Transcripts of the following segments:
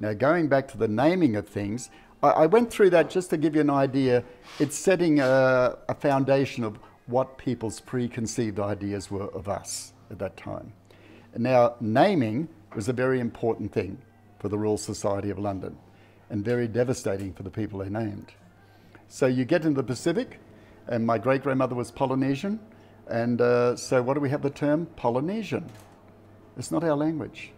Now, going back to the naming of things, I went through that just to give you an idea. It's setting a foundation of what people's preconceived ideas were of us at that time. And now, naming was a very important thing for the Royal Society of London and very devastating for the people they named. So you get into the Pacific, and my great-grandmother was Polynesian, and so what do we have the term? Polynesian. It's not our language.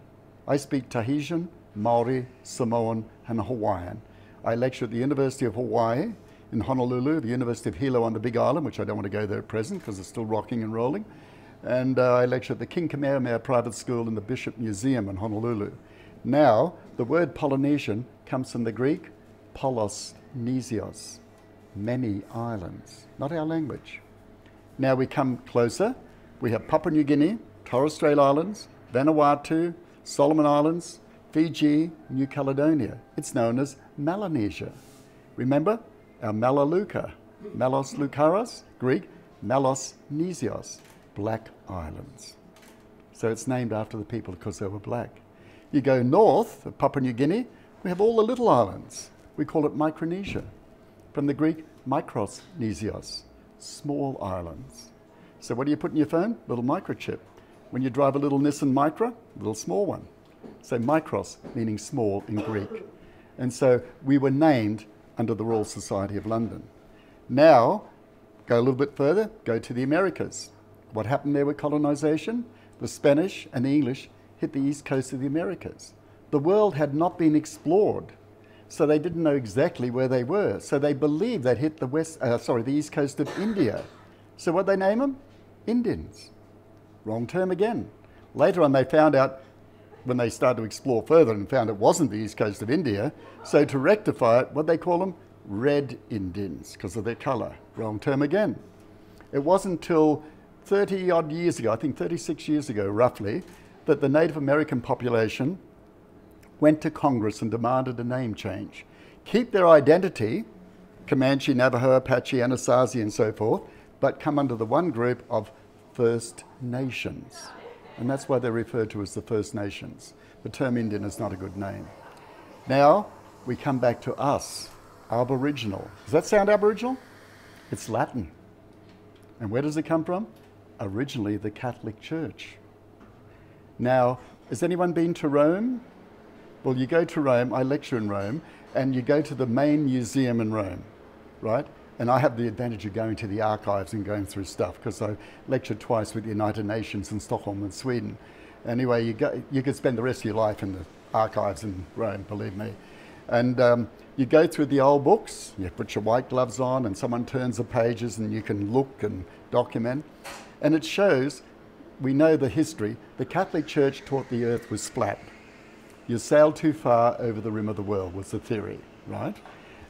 I speak Tahitian, Maori, Samoan, and Hawaiian. I lecture at the University of Hawaii in Honolulu, the University of Hilo on the Big Island, which I don't want to go there at present because it's still rocking and rolling. And I lecture at the King Kamehameha Private School in the Bishop Museum in Honolulu. Now, the word Polynesian comes from the Greek polos nesios, many islands, not our language. Now we come closer. We have Papua New Guinea, Torres Strait Islands, Vanuatu, Solomon Islands, Fiji, New Caledonia. It's known as Melanesia. Remember our Melaleuca, Melos Lucaros, Greek, Melos Nesios, Black Islands. So it's named after the people because they were black. You go north of Papua New Guinea, we have all the little islands. We call it Micronesia, from the Greek Mikros Nesios, small islands. So what do you put in your phone? Little microchip. When you drive a little Nissan Micra, little small one. So Mikros, meaning small in Greek. And so we were named under the Royal Society of London. Now, go a little bit further, go to the Americas. What happened there with colonization? The Spanish and the English hit the east coast of the Americas. The world had not been explored, so they didn't know exactly where they were. So they believed they'd hit the east coast of India. So what'd they name them? Indians. Wrong term again. Later on they found out, when they started to explore further and found it wasn't the east coast of India, so to rectify it, what they call them? Red Indians, because of their colour. Wrong term again. It wasn't until 30 odd years ago, I think 36 years ago roughly, that the Native American population went to Congress and demanded a name change. Keep their identity, Comanche, Navajo, Apache, Anasazi and so forth, but come under the one group of First Nations. And that's why they're referred to as the First Nations. The term Indian is not a good name. Now, we come back to us, Aboriginal. Does that sound Aboriginal? It's Latin. And where does it come from? Originally, the Catholic Church. Now, has anyone been to Rome? Well, you go to Rome, I lecture in Rome, and you go to the main museum in Rome, right? And I have the advantage of going to the archives and going through stuff because I lectured twice with the United Nations in Stockholm and Sweden. Anyway, you could spend the rest of your life in the archives in Rome, believe me. And you go through the old books, you put your white gloves on and someone turns the pages and you can look and document. And it shows, we know the history, the Catholic Church taught the earth was flat. You sailed too far over the rim of the world was the theory, right?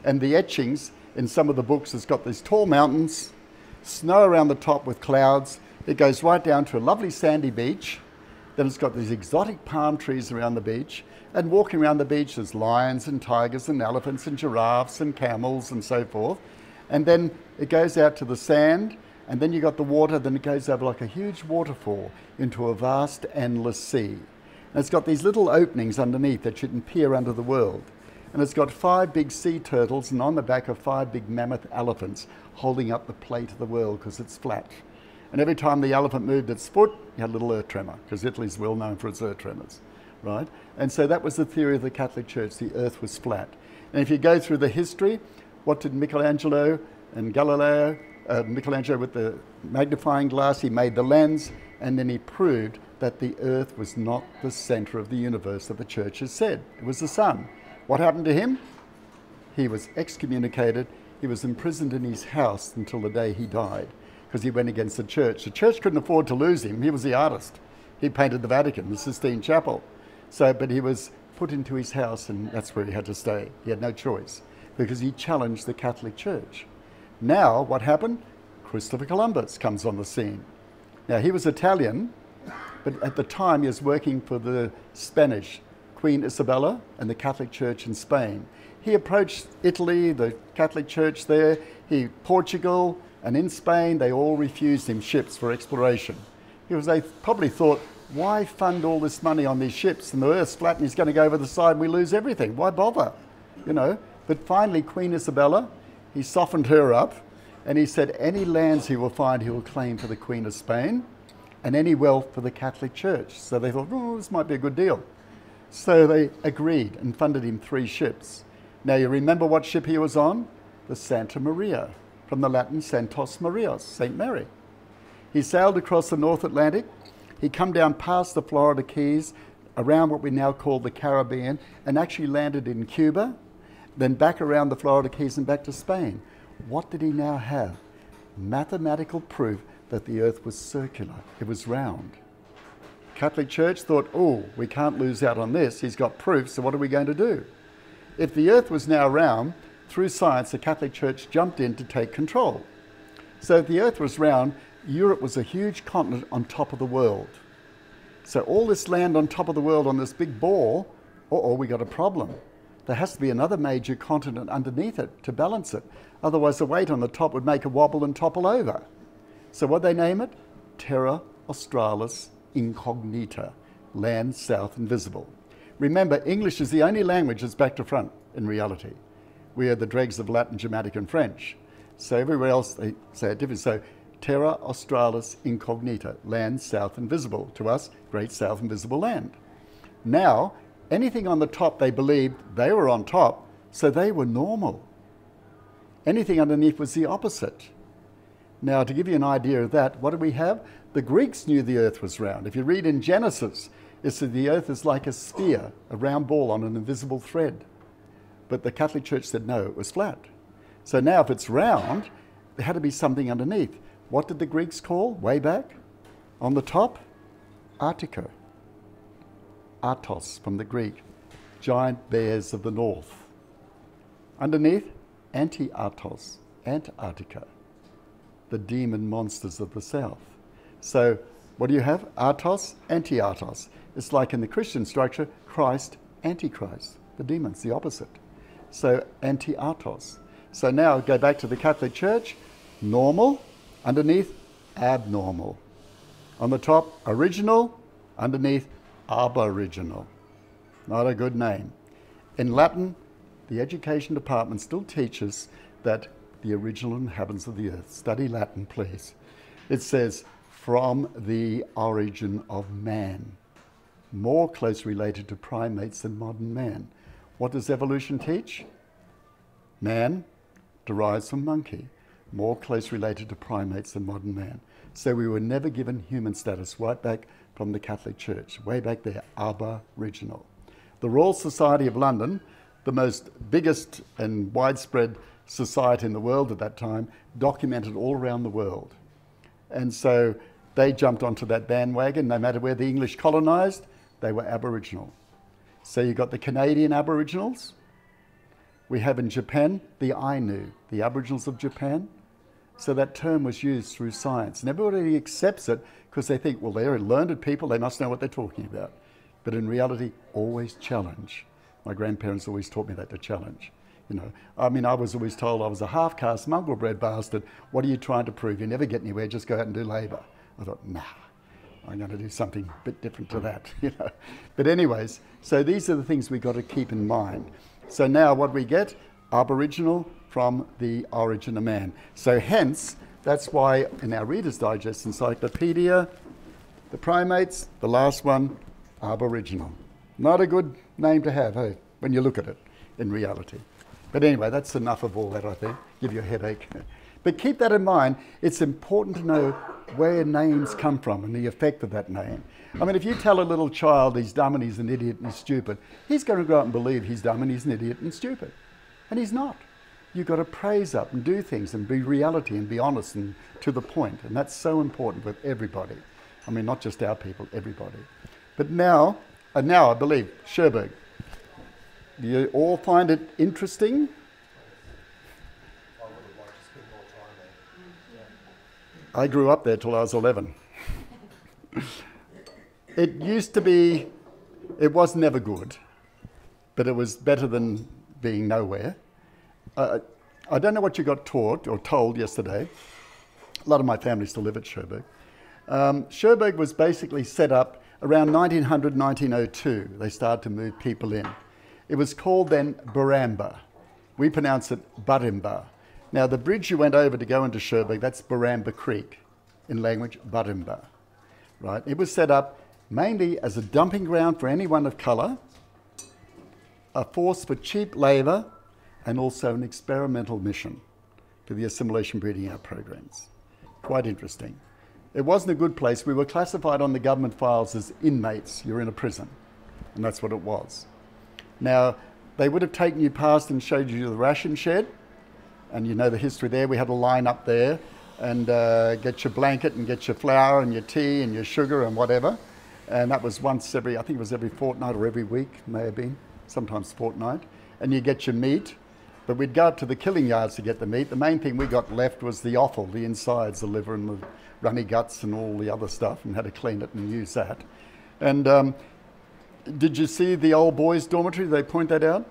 And the etchings in some of the books has got these tall mountains, snow around the top with clouds. It goes right down to a lovely sandy beach. Then it's got these exotic palm trees around the beach. And walking around the beach, there's lions and tigers and elephants and giraffes and camels and so forth. And then it goes out to the sand, and then you got the water, then it goes over like a huge waterfall into a vast, endless sea. And it's got these little openings underneath that you can peer under the world. And it's got 5 big sea turtles, and on the back are 5 big mammoth elephants holding up the plate of the world because it's flat. And every time the elephant moved its foot, you had a little earth tremor, because Italy's well known for its earth tremors, right? And so that was the theory of the Catholic Church, the earth was flat. And if you go through the history, what did Michelangelo and Galileo, Michelangelo with the magnifying glass, he made the lens, and then he proved that the earth was not the center of the universe that the church has said. It was the sun. What happened to him? He was excommunicated. He was imprisoned in his house until the day he died because he went against the church. The church couldn't afford to lose him. He was the artist. He painted the Vatican, the Sistine Chapel. But he was put into his house and that's where he had to stay. He had no choice because he challenged the Catholic Church. Now, what happened? Christopher Columbus comes on the scene. Now, he was Italian, but at the time he was working for the Spanish Queen Isabella and the Catholic Church in Spain. He approached Italy, the Catholic Church there, Portugal, and in Spain they all refused him ships for exploration. Because they probably thought, why fund all this money on these ships and the Earth's flat and he's going to go over the side and we lose everything? Why bother? You know. But finally, Queen Isabella, he softened her up and he said any lands he will find he will claim for the Queen of Spain and any wealth for the Catholic Church. So they thought, oh, this might be a good deal. So they agreed and funded him 3 ships. Now you remember what ship he was on? The Santa Maria, from the Latin Santos Marias, St. Mary. He sailed across the North Atlantic. He come down past the Florida Keys, around what we now call the Caribbean, and actually landed in Cuba, then back around the Florida Keys and back to Spain. What did he now have? Mathematical proof that the Earth was circular. It was round. Catholic Church thought, oh, we can't lose out on this. He's got proof, so what are we going to do? If the Earth was now round, through science, the Catholic Church jumped in to take control. So if the Earth was round, Europe was a huge continent on top of the world. So all this land on top of the world on this big ball, we got a problem. There has to be another major continent underneath it to balance it. Otherwise the weight on the top would make it wobble and topple over. So what'd they name it? Terra Australis Incognita, land south invisible. Remember, English is the only language that's back to front in reality. We are the dregs of Latin, Germanic and French. So everywhere else they say it different. So Terra Australis Incognita, land south invisible. To us, great south invisible land. Now, anything on the top they believed they were on top, so they were normal. Anything underneath was the opposite. Now, to give you an idea of that, what do we have? The Greeks knew the Earth was round. If you read in Genesis, it said the Earth is like a sphere, a round ball on an invisible thread. But the Catholic Church said no, it was flat. So now if it's round, there had to be something underneath. What did the Greeks call, way back? On the top, Artico. Artos from the Greek, giant bears of the north. Underneath, Anti-Artos, Antarctica, the demon monsters of the south. So what do you have? Artos, Anti-Artos. It's like in the Christian structure, Christ, Antichrist, the demons, the opposite. So Anti-Artos. So now go back to the Catholic Church, normal, underneath, abnormal. On the top, original, underneath, aboriginal. Not a good name. In Latin, the education department still teaches that the original inhabitants of the earth. Study Latin, please. It says, from the origin of man. More closely related to primates than modern man. What does evolution teach? Man derives from monkey. More closely related to primates than modern man. So we were never given human status right back from the Catholic Church, way back there, aboriginal. The Royal Society of London, the most biggest and widespread society in the world at that time, documented all around the world. And so they jumped onto that bandwagon. No matter where the English colonized, they were Aboriginal. So you got the Canadian Aboriginals. We have in Japan the Ainu, the Aboriginals of Japan. So that term was used through science. And everybody accepts it because they think, well, they're learned people, they must know what they're talking about. But in reality, always challenge. My grandparents always taught me that, to challenge. You know, I mean, I was always told I was a half-caste, mongrel-bred bastard. What are you trying to prove? You never get anywhere, just go out and do labour. I thought, nah, I'm going to do something a bit different to that, you know. But anyways, so these are the things we've got to keep in mind. So now what we get, Aboriginal from the origin of man. So hence, that's why in our Reader's Digest encyclopedia, the primates, the last one, Aboriginal. Not a good name to have, hey, when you look at it in reality. But anyway, that's enough of all that, I think. Give you a headache. But keep that in mind. It's important to know where names come from and the effect of that name. I mean, if you tell a little child he's dumb and he's an idiot and he's stupid, he's going to grow up and believe he's dumb and he's an idiot and stupid. And he's not. You've got to praise up and do things and be reality and be honest and to the point. And that's so important with everybody. I mean, not just our people, everybody. But now I believe, Shurberg, do you all find it interesting? I would have liked to spend more time there. I grew up there till I was 11. It used to be, it was never good, but it was better than being nowhere. I don't know what you got taught or told yesterday. A lot of my family still live at Shurberg. Shurberg was basically set up around 1900, 1902. They started to move people in. It was called then Baramba. We pronounce it Barimba. Now the bridge you went over to go into Shurberg, that's Baramba Creek, in language Barimba. Right? It was set up mainly as a dumping ground for anyone of colour, a force for cheap labour, and also an experimental mission for the assimilation breeding out programs. Quite interesting. It wasn't a good place. We were classified on the government files as inmates. You're in a prison. And that's what it was. Now, they would have taken you past and showed you the ration shed. And you know the history there. We had a line up there and get your blanket and get your flour and your tea and your sugar and whatever. And that was once every, I think it was every fortnight or every week, may have been, sometimes fortnight. And you get your meat. But we'd go up to the killing yards to get the meat. The main thing we got left was the offal, the insides, the liver and the runny guts and all the other stuff, and had to clean it and use that. And did you see the old boys' dormitory? Did they point that out?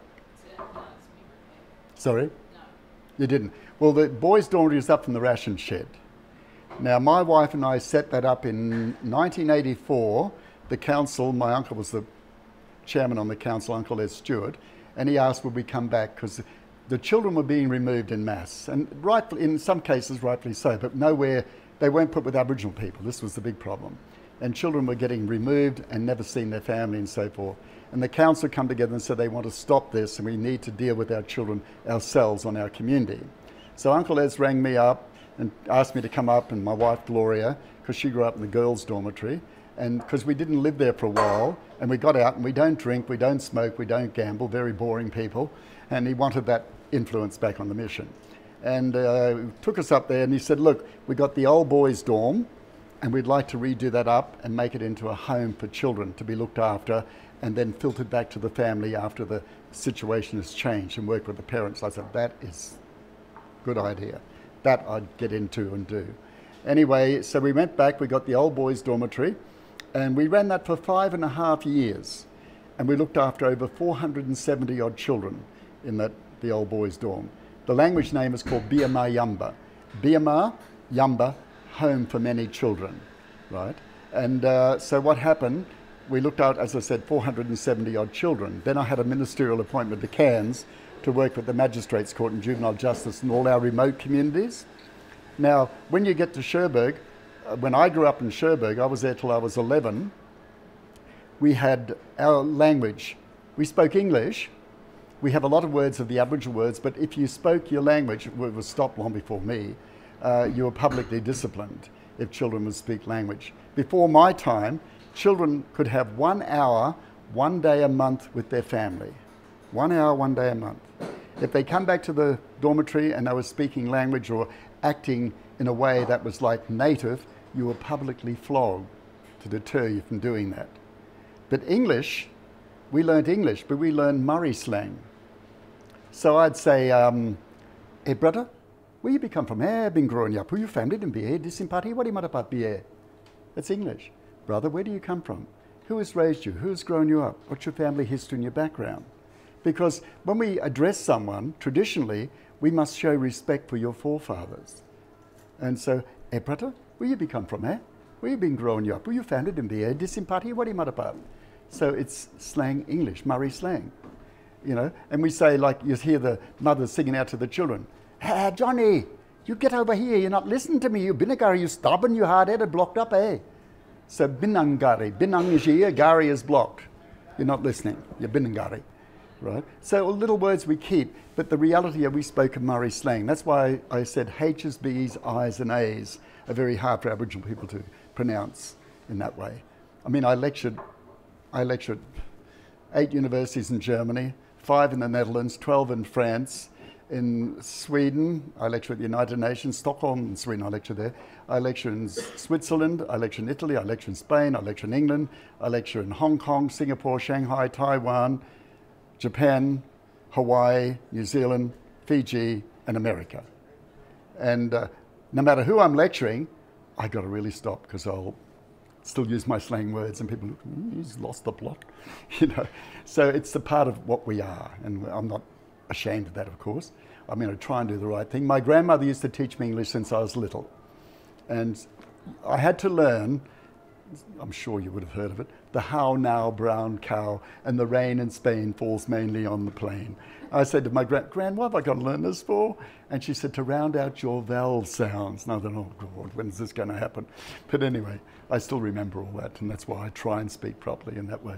Sorry? No. You didn't? Well, the boys' dormitory is up in the ration shed. Now, my wife and I set that up in 1984. The council, my uncle was the chairman on the council, Uncle Ed Stewart, and he asked would we come back because the children were being removed en masse, and rightfully, in some cases rightfully so, but nowhere, they weren't put with Aboriginal people. This was the big problem. And children were getting removed and never seen their family and so forth. And the council come together and said they want to stop this and we need to deal with our children ourselves on our community. So Uncle Ez rang me up and asked me to come up, and my wife Gloria, because she grew up in the girls' dormitory, and because we didn't live there for a while, and we got out and we don't drink, we don't smoke, we don't gamble, very boring people, and he wanted that influence back on the mission. And took us up there and he said, look, we got the old boys' dorm and we'd like to redo that up and make it into a home for children to be looked after and then filtered back to the family after the situation has changed, and work with the parents. I said, that is a good idea. That I'd get into and do. Anyway, so we went back, we got the old boys' dormitory, and we ran that for 5.5 years. And we looked after over 470 odd children in the old boys' dorm. The language name is called Biama Yamba. Biama Yamba, home for many children, right? And so what happened, we looked out, as I said, 470 odd children. Then I had a ministerial appointment to Cairns to work with the Magistrates Court and Juvenile Justice in all our remote communities. Now, when you get to Shurberg, when I grew up in Shurberg, I was there till I was 11, we had our language. We spoke English. We have a lot of words of the Aboriginal words, but if you spoke your language, it was stopped long before me, you were publicly disciplined if children would speak language. Before my time, children could have 1 hour, 1 day a month with their family. 1 hour, 1 day a month. If they come back to the dormitory and they were speaking language or acting in a way that was like native, you were publicly flogged to deter you from doing that. But English, we learned English, but we learned Murray slang. So I'd say, hey brother, where you come from? Hey, been growing up. Who you family didn't be here? Disimpati, what do you matter be here? That's English. Brother, where do you come from? Who has raised you? Who has grown you up? What's your family history and your background? Because when we address someone, traditionally, we must show respect for your forefathers. And so, hey brother, where you come from, eh? Where you been growing you up? Who you family didn't be here? Disimpati, what do you matter about? So it's slang English, Murray slang. You know, and we say, like, you hear the mother singing out to the children, hey, Johnny, you get over here, you're not listening to me, you binagari, you stubborn, you hard-headed, blocked up, eh? So binangari, binang is here, gari is blocked. You're not listening, you're binangari, right? So little words we keep, but the reality of we spoke of Murray slang. That's why I said H's, B's, I's and A's are very hard for Aboriginal people to pronounce in that way. I mean, I lectured 8 universities in Germany, 5 in the Netherlands, 12 in France. In Sweden, I lecture at the United Nations. Stockholm, in Sweden, I lecture there. I lecture in Switzerland, I lecture in Italy, I lecture in Spain, I lecture in England, I lecture in Hong Kong, Singapore, Shanghai, Taiwan, Japan, Hawaii, New Zealand, Fiji, and America. And no matter who I'm lecturing, I got to really stop because I'll still use my slang words and people look, he's lost the plot, you know. So it's a part of what we are, and I'm not ashamed of that, of course. I mean, I try and do the right thing. My grandmother used to teach me English since I was little. And I had to learn, I'm sure you would have heard of it, the how now brown cow and the rain in Spain falls mainly on the plain. I said to my Gran, what have I got to learn this for? And she said, to round out your vowel sounds. And I thought, oh God, when is this going to happen? But anyway, I still remember all that, and that's why I try and speak properly in that way.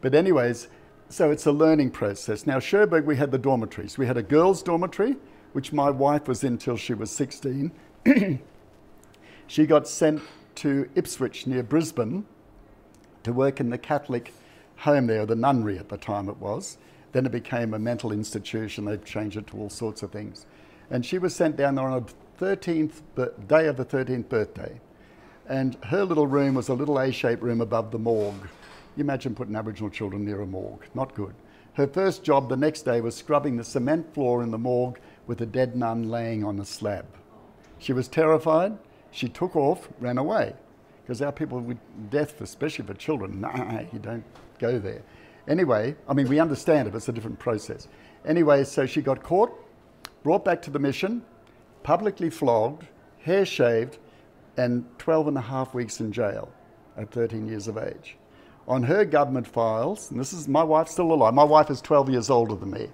But anyways, so it's a learning process. Now, Shurberg, we had the dormitories. We had a girls' dormitory, which my wife was in till she was 16. She got sent to Ipswich near Brisbane to work in the Catholic home there, the nunnery at the time it was. Then it became a mental institution. They've changed it to all sorts of things. And she was sent down there on a day of the 13th birthday. And her little room was a little A-shaped room above the morgue. You imagine putting Aboriginal children near a morgue. Not good. Her first job the next day was scrubbing the cement floor in the morgue with a dead nun laying on a slab. She was terrified. She took off, ran away. Because our people with death, especially for children, nah, you don't go there. Anyway, I mean, we understand it, but it's a different process. Anyway, so she got caught, brought back to the mission, publicly flogged, hair shaved, and 12 and a half weeks in jail at 13 years of age. On her government files, and this is, my wife's still alive. My wife is 12 years older than me.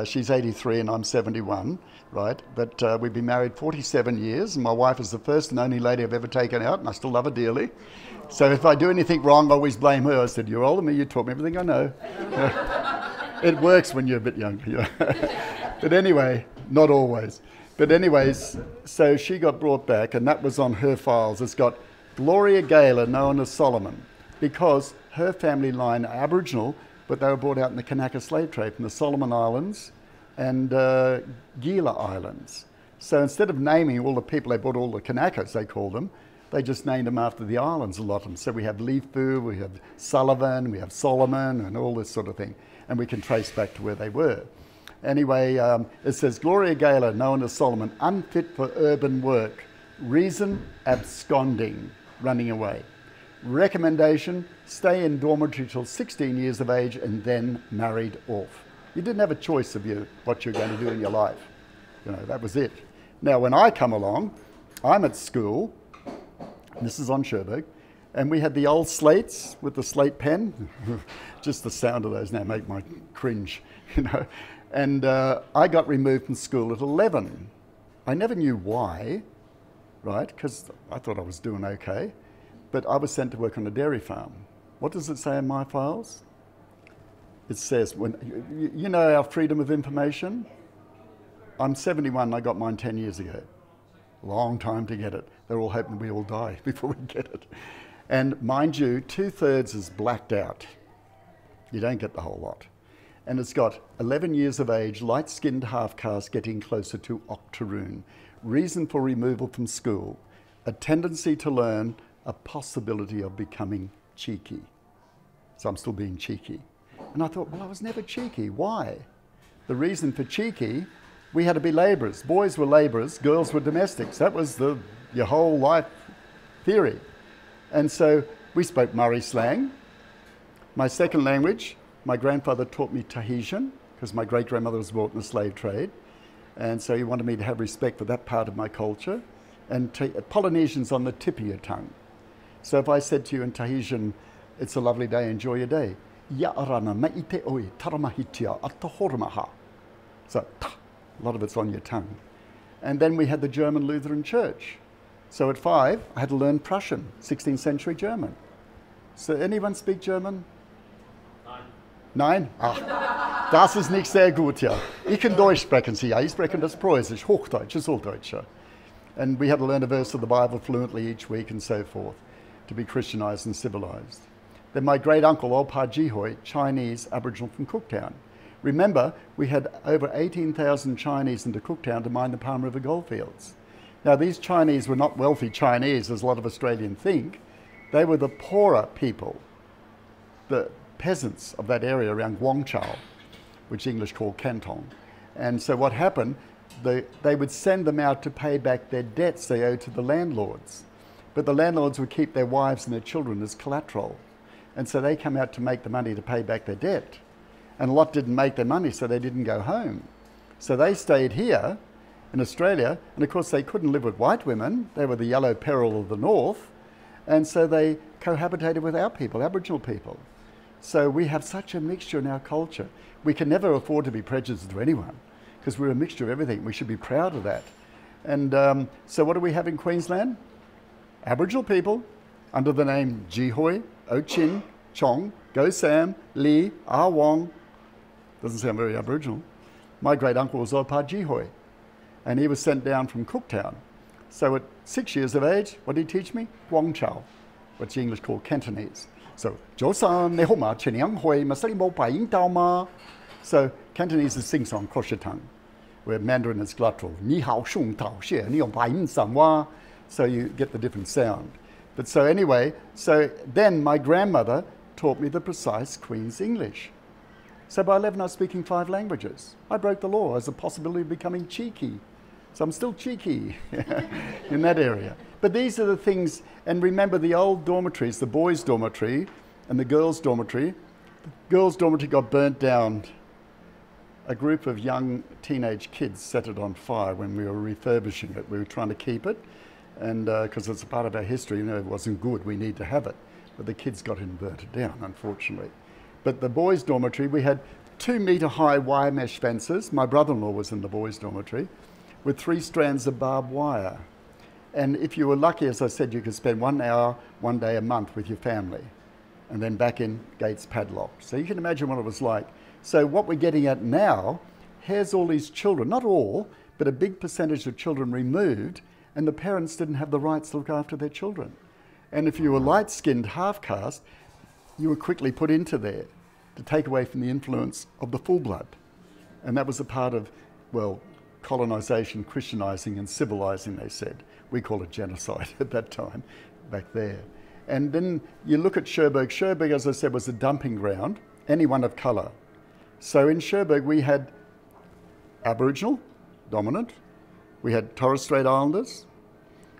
She's 83 and I'm 71, right? But we've been married 47 years, and my wife is the first and only lady I've ever taken out, and I still love her dearly. So if I do anything wrong, I always blame her. I said, you're older than me, you taught me everything I know. It works when you're a bit younger. But anyway, not always. But anyways, so she got brought back, and that was on her files. It's got Gloria Gaylor, known as Solomon, because her family line are Aboriginal, but they were brought out in the Kanaka slave trade from the Solomon Islands and Gila Islands. So instead of naming all the people, they brought all the Kanakas, they called them, they just named them after the islands, a lot of them. So we have Leefu, we have Sullivan, we have Solomon, and all this sort of thing. And we can trace back to where they were. Anyway, it says, Gloria Gaylor, known as Solomon, unfit for urban work. Reason, absconding, running away. Recommendation, stay in dormitory till 16 years of age and then married off. You didn't have a choice of what you're going to do in your life. You know, that was it. Now, when I come along, I'm at school, this is on Shurberg, and we had the old slates with the slate pen. Just the sound of those now make my cringe, you know. And I got removed from school at 11. I never knew why, right? Because I thought I was doing okay. But I was sent to work on a dairy farm. What does it say in my files? It says, you know our freedom of information? I'm 71 and I got mine 10 years ago. Long time to get it. They're all hoping we all die before we get it. And mind you, 2/3 is blacked out. You don't get the whole lot. And it's got 11 years of age, light-skinned half-caste getting closer to octoroon. Reason for removal from school, a tendency to learn, a possibility of becoming cheeky. So I'm still being cheeky. And I thought, well, I was never cheeky. Why? The reason for cheeky, we had to be labourers. Boys were labourers, girls were domestics. That was your whole life theory. And so we spoke Murray slang. My second language, my grandfather taught me Tahitian, because my great-grandmother was brought in the slave trade. And so he wanted me to have respect for that part of my culture. And Polynesian's on the tip of your tongue. So if I said to you in Tahitian, it's a lovely day, enjoy your day. Ya'arana ma'ite oi, taramahitia atahoramaha. So a lot of it's on your tongue. And then we had the German Lutheran Church. So at 5, I had to learn Prussian, 16th century German. So anyone speak German? Nein? Ah, das ist nicht sehr gut, ja. Ich kann Deutsch sprechen, Sie, ja. Ich spreche das Preußisch, Hochdeutsch, ist Hochdeutsch. And we had to learn a verse of the Bible fluently each week and so forth to be Christianized and civilized. Then my great uncle, old Pa Jihoy, Chinese Aboriginal from Cooktown. Remember, we had over 18,000 Chinese into Cooktown to mine the Palm River goldfields. Now, these Chinese were not wealthy Chinese, as a lot of Australians think. They were the poorer people, the peasants of that area around Guangzhou, which English call Canton. And so what happened, they would send them out to pay back their debts they owed to the landlords. But the landlords would keep their wives and their children as collateral. And so they come out to make the money to pay back their debt. And a lot didn't make their money, so they didn't go home. So they stayed here, in Australia. And of course, they couldn't live with white women. They were the yellow peril of the north. And so they cohabitated with our people, Aboriginal people. So we have such a mixture in our culture. We can never afford to be prejudiced to anyone because we're a mixture of everything. We should be proud of that. And so what do we have in Queensland? Aboriginal people under the name Jihoy, Ochin, Chong, Go Sam, Lee, Ah Wong. Doesn't sound very Aboriginal. My great uncle was Opa Jihoy, and he was sent down from Cooktown. So at 6 years of age, what did he teach me? Wong Chao, what's the English called Cantonese. So, so Cantonese is sing-song, tongue, where Mandarin is glottal. So you get the different sound. But so anyway, so then my grandmother taught me the precise Queen's English. So by 11 I was speaking 5 languages. I broke the law as a possibility of becoming cheeky. So I'm still cheeky in that area. But these are the things, and remember the old dormitories, the boys' dormitory and the girls' dormitory. The girls' dormitory got burnt down. A group of young teenage kids set it on fire when we were refurbishing it. We were trying to keep it, and because it's a part of our history, you know, it wasn't good, we need to have it. But the kids got in and burnt it down, unfortunately. But the boys' dormitory, we had 2-metre-high wire mesh fences. My brother-in-law was in the boys' dormitory with 3 strands of barbed wire. And if you were lucky, as I said, you could spend 1 hour, 1 day a month with your family, and then back in, gates padlocked. So you can imagine what it was like. So what we're getting at now, here's all these children, not all, but a big percentage of children removed, and the parents didn't have the rights to look after their children. And if you were light-skinned, half-caste, you were quickly put into there to take away from the influence of the full blood. And that was a part of, well, colonisation, Christianising and civilising, they said. We call it genocide at that time, back there. And then you look at Shurberg. Shurberg, as I said, was a dumping ground, anyone of colour. So in Shurberg we had Aboriginal, dominant. We had Torres Strait Islanders.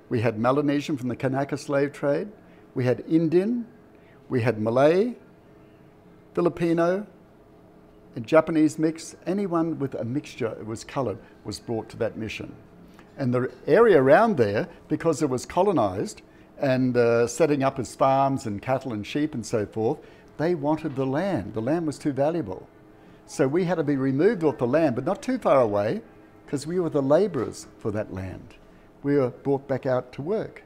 We had Melanesian from the Kanaka slave trade. We had Indian. We had Malay, Filipino, and Japanese mix. Anyone with a mixture that was coloured was brought to that mission. And the area around there, because it was colonised and setting up as farms and cattle and sheep and so forth, they wanted the land. The land was too valuable. So we had to be removed off the land, but not too far away, because we were the labourers for that land. We were brought back out to work.